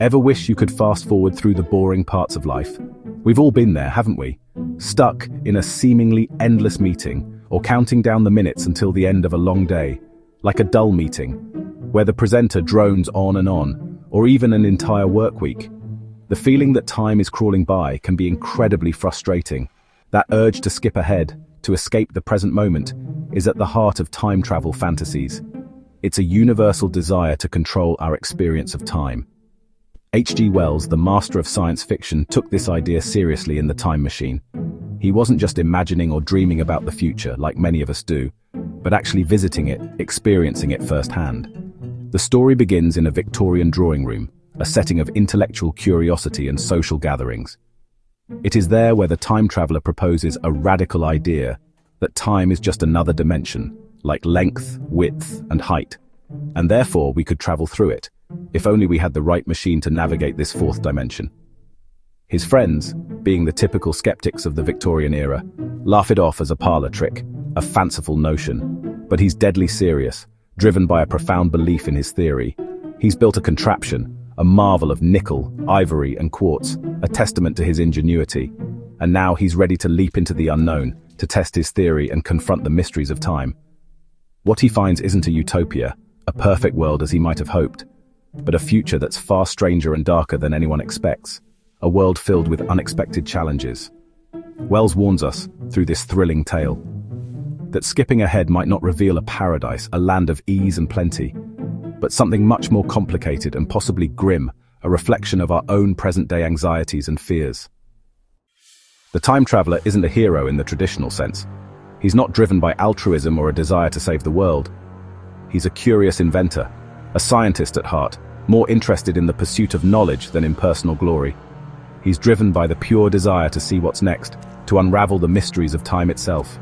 Ever wish you could fast forward through the boring parts of life? We've all been there, haven't we? Stuck in a seemingly endless meeting, or counting down the minutes until the end of a long day, like a dull meeting, where the presenter drones on, or even an entire work week. The feeling that time is crawling by can be incredibly frustrating. That urge to skip ahead, to escape the present moment, is at the heart of time travel fantasies. It's a universal desire to control our experience of time. H.G. Wells, the master of science fiction, took this idea seriously in The Time Machine. He wasn't just imagining or dreaming about the future, like many of us do, but actually visiting it, experiencing it firsthand. The story begins in a Victorian drawing room, a setting of intellectual curiosity and social gatherings. It is there where the time traveler proposes a radical idea that time is just another dimension, like length, width, and height, and therefore we could travel through it, if only we had the right machine to navigate this fourth dimension. His friends, being the typical skeptics of the Victorian era, laugh it off as a parlor trick, a fanciful notion. But he's deadly serious, driven by a profound belief in his theory. He's built a contraption, a marvel of nickel, ivory, and quartz, a testament to his ingenuity. And now he's ready to leap into the unknown, to test his theory and confront the mysteries of time. What he finds isn't a utopia, a perfect world as he might have hoped, but a future that's far stranger and darker than anyone expects, a world filled with unexpected challenges. Wells warns us, through this thrilling tale, that skipping ahead might not reveal a paradise, a land of ease and plenty, but something much more complicated and possibly grim, a reflection of our own present-day anxieties and fears. The time traveler isn't a hero in the traditional sense. He's not driven by altruism or a desire to save the world. He's a curious inventor, a scientist at heart, more interested in the pursuit of knowledge than in personal glory. He's driven by the pure desire to see what's next, to unravel the mysteries of time itself.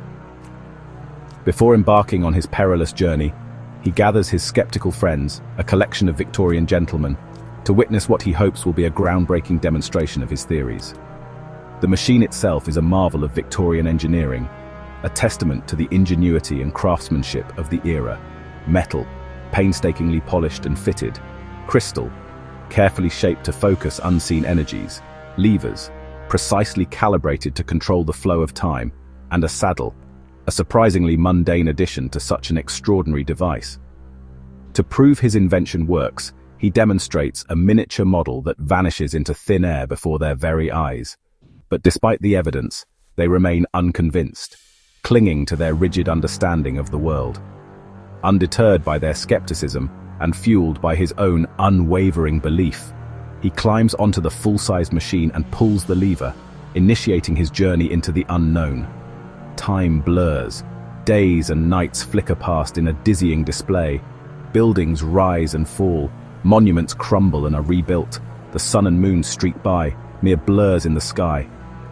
Before embarking on his perilous journey, he gathers his skeptical friends, a collection of Victorian gentlemen, to witness what he hopes will be a groundbreaking demonstration of his theories. The machine itself is a marvel of Victorian engineering, a testament to the ingenuity and craftsmanship of the era. Metal, painstakingly polished and fitted; crystal, carefully shaped to focus unseen energies; levers, precisely calibrated to control the flow of time; and a saddle, a surprisingly mundane addition to such an extraordinary device. To prove his invention works, he demonstrates a miniature model that vanishes into thin air before their very eyes. But despite the evidence, they remain unconvinced, clinging to their rigid understanding of the world. Undeterred by their skepticism and fueled by his own unwavering belief, he climbs onto the full-sized machine and pulls the lever, initiating his journey into the unknown. Time blurs. Days and nights flicker past in a dizzying display. Buildings rise and fall. Monuments crumble and are rebuilt. The sun and moon streak by, mere blurs in the sky.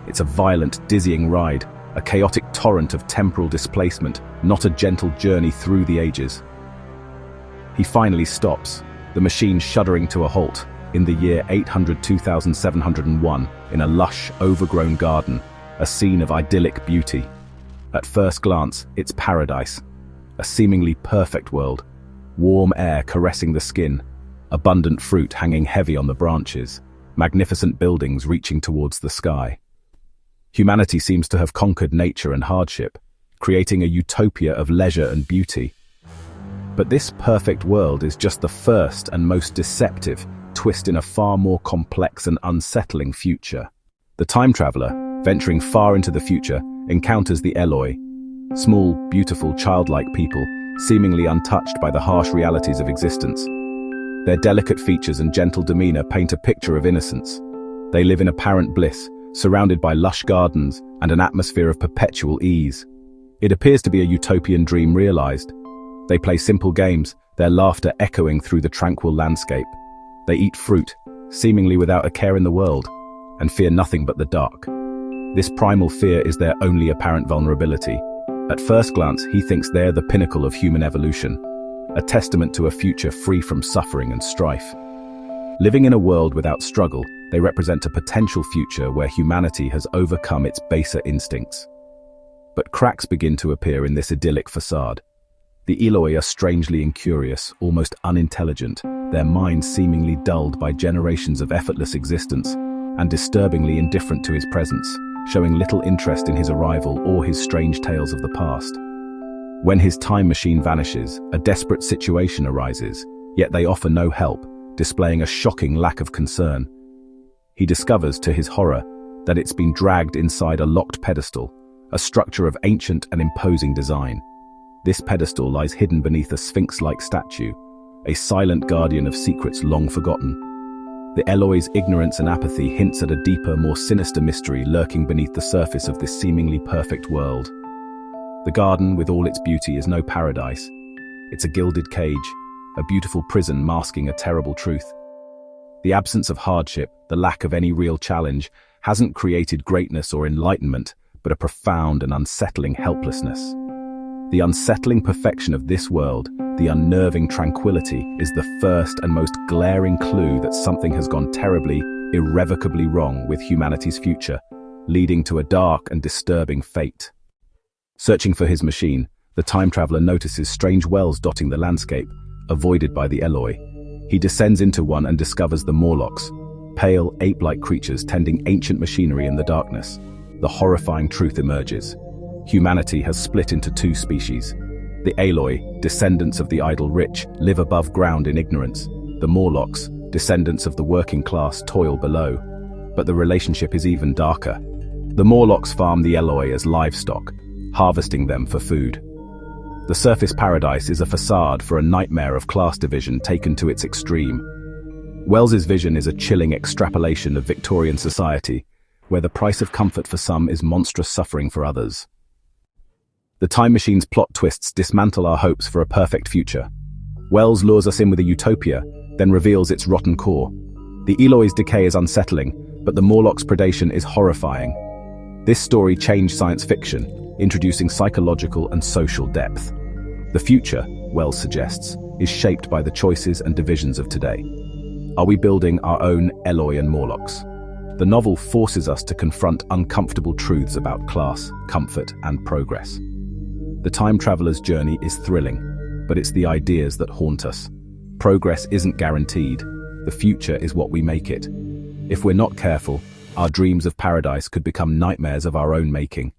It's a violent, dizzying ride, a chaotic torrent of temporal displacement, not a gentle journey through the ages. He finally stops, the machine shuddering to a halt, in the year 800-2701, in a lush, overgrown garden, a scene of idyllic beauty. At first glance, it's paradise, a seemingly perfect world, warm air caressing the skin, abundant fruit hanging heavy on the branches, magnificent buildings reaching towards the sky. Humanity seems to have conquered nature and hardship, creating a utopia of leisure and beauty. But this perfect world is just the first and most deceptive twist in a far more complex and unsettling future. The time traveler, venturing far into the future, encounters the Eloi, small, beautiful, childlike people, seemingly untouched by the harsh realities of existence. Their delicate features and gentle demeanor paint a picture of innocence. They live in apparent bliss, surrounded by lush gardens and an atmosphere of perpetual ease. It appears to be a utopian dream realized. They play simple games, their laughter echoing through the tranquil landscape. They eat fruit, seemingly without a care in the world, and fear nothing but the dark. This primal fear is their only apparent vulnerability. At first glance, he thinks they're the pinnacle of human evolution, a testament to a future free from suffering and strife. Living in a world without struggle, they represent a potential future where humanity has overcome its baser instincts. But cracks begin to appear in this idyllic facade. The Eloi are strangely incurious, almost unintelligent, their minds seemingly dulled by generations of effortless existence, and disturbingly indifferent to his presence, showing little interest in his arrival or his strange tales of the past. When his time machine vanishes, a desperate situation arises, yet they offer no help, displaying a shocking lack of concern. He discovers, to his horror, that it's been dragged inside a locked pedestal, a structure of ancient and imposing design. This pedestal lies hidden beneath a sphinx-like statue, a silent guardian of secrets long forgotten. The Eloy's ignorance and apathy hints at a deeper, more sinister mystery lurking beneath the surface of this seemingly perfect world. The garden, with all its beauty, is no paradise. It's a gilded cage, a beautiful prison masking a terrible truth. The absence of hardship, the lack of any real challenge, hasn't created greatness or enlightenment, but a profound and unsettling helplessness. The unsettling perfection of this world, the unnerving tranquility, is the first and most glaring clue that something has gone terribly, irrevocably wrong with humanity's future, leading to a dark and disturbing fate. Searching for his machine, the time traveler notices strange wells dotting the landscape, avoided by the Eloi. He descends into one and discovers the Morlocks, pale, ape-like creatures tending ancient machinery in the darkness. The horrifying truth emerges. Humanity has split into two species. The Eloi, descendants of the idle rich, live above ground in ignorance. The Morlocks, descendants of the working class, toil below. But the relationship is even darker. The Morlocks farm the Eloi as livestock, harvesting them for food. The surface paradise is a facade for a nightmare of class division taken to its extreme. Wells's vision is a chilling extrapolation of Victorian society, where the price of comfort for some is monstrous suffering for others. The time machine's plot twists dismantle our hopes for a perfect future. Wells lures us in with a utopia, then reveals its rotten core. The Eloy's decay is unsettling, but the Morlock's predation is horrifying. This story changed science fiction, introducing psychological and social depth. The future, Wells suggests, is shaped by the choices and divisions of today. Are we building our own Eloi and Morlocks? The novel forces us to confront uncomfortable truths about class, comfort, and progress. The time traveler's journey is thrilling, but it's the ideas that haunt us. Progress isn't guaranteed. The future is what we make it. If we're not careful, our dreams of paradise could become nightmares of our own making.